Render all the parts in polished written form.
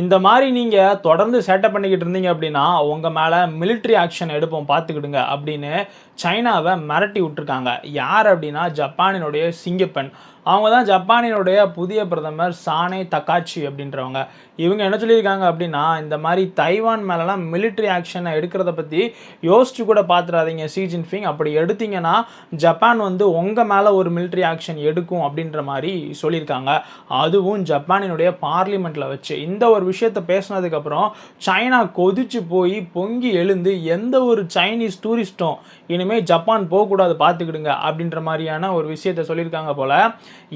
இந்த மாதிரி நீங்கள் தொடர்ந்து சேட்டை பண்ணிக்கிட்டு இருந்தீங்க அப்படின்னா உங்கள் மேலே மிலிட்ரி ஆக்ஷன் எடுப்போம் பார்த்துக்கிடுங்க அப்படின்னு சைனாவை மிரட்டி விட்டுருக்காங்க. யார் அப்படின்னா ஜப்பானினுடைய சிங்கப்பெண். அவங்க தான் ஜப்பானினுடைய புதிய பிரதமர் சானே தக்காச்சி அப்படின்றவங்க. இவங்க என்ன சொல்லியிருக்காங்க அப்படின்னா, இந்த மாதிரி தைவான் மேலெலாம் மிலிட்ரி ஆக்ஷனை எடுக்கிறத பற்றி யோசிச்சு கூட பார்த்துடாதீங்க ஷி ஜின்பிங். அப்படி எடுத்தீங்கன்னா ஜப்பான் வந்து உங்கள் மேலே ஒரு மிலிட்ரி ஆக்ஷன் எடுக்கும் அப்படின்ற மாதிரி சொல்லியிருக்காங்க. அதுவும் ஜப்பானினுடைய பார்லிமெண்ட்டில் வச்சு. இந்த ஒரு விஷயத்தை பேசினதுக்கப்புறம் சைனா கொதிச்சு போய் பொங்கி எழுந்து எந்த ஒரு சைனீஸ் டூரிஸ்ட்டும் இனிமேல் ஜப்பான் போகக்கூடாது பார்த்துக்கிடுங்க அப்படின்ற மாதிரியான ஒரு விஷயத்தை சொல்லியிருக்காங்க போல்.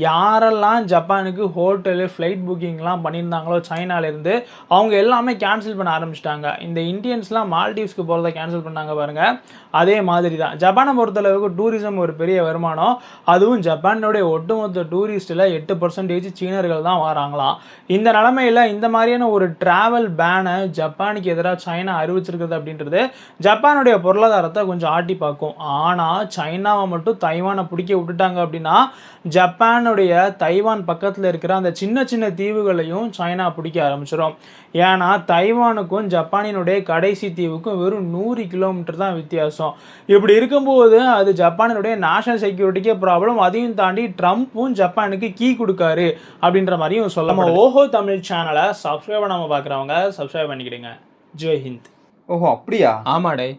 யாரெல்லாம் ஜப்பானுக்கு ஹோட்டலு ஃப்ளைட் புக்கிங்லாம் பண்ணியிருந்தாங்களோ சைனாலேருந்து அவங்க எல்லாமே கேன்சல் பண்ண ஆரம்பிச்சிட்டாங்க. இந்த இந்தியன்ஸ்லாம் மால்டீவ்ஸ்க்கு போகிறத கேன்சல் பண்ணாங்க பாருங்கள். அதே மாதிரி தான் ஜப்பானை பொறுத்தளவுக்கு டூரிசம் ஒரு பெரிய வருமானம். அதுவும் ஜப்பானுடைய ஒட்டுமொத்த டூரிஸ்ட்டில் 8% சீனர்கள் தான் வராங்களாம். இந்த நிலமையில் இந்த மாதிரியான ஒரு ட்ராவல் பேனை ஜப்பானுக்கு எதிராக சைனா அறிவிச்சிருக்கிறது அப்படின்றது ஜப்பானுடைய பொருளாதாரத்தை கொஞ்சம் ஆட்டி பார்க்கும். ஆனால் சைனாவை மட்டும் தைவானை பிடிக்க விட்டுட்டாங்க அப்படின்னா ஜப்பானுடைய தைவான் பக்கத்தில் இருக்கிற அந்த சின்ன சின்ன தீவுகளையும் சைனா பிடிக்க ஆரம்பிச்சிடும். ஏன்னா தைவானுக்கும் ஜப்பானினுடைய கடைசி தீவுக்கும் வெறும் 100 கிலோமீட்டர் தான் வித்தியாசம். இப்படி இருக்கும்போது அது ஜப்பானினுடைய நேஷனல் செக்யூரிட்டிக்கே ப்ராப்ளம். அதையும் தாண்டி ட்ரம்ப்பும் ஜப்பானுக்கு கீ கொடுக்காரு அப்படின்ற மாதிரியும் சொல்லலாம். ஓஹோ தமிழ் சேனலை சப்ஸ்கிரைப் பண்ணாமல் பார்க்குறவங்க சப்ஸ்கிரைப் பண்ணிக்கிடுங்க. ஜெய் ஹிந்த். ஓஹோ அப்படியா? ஆமாடே.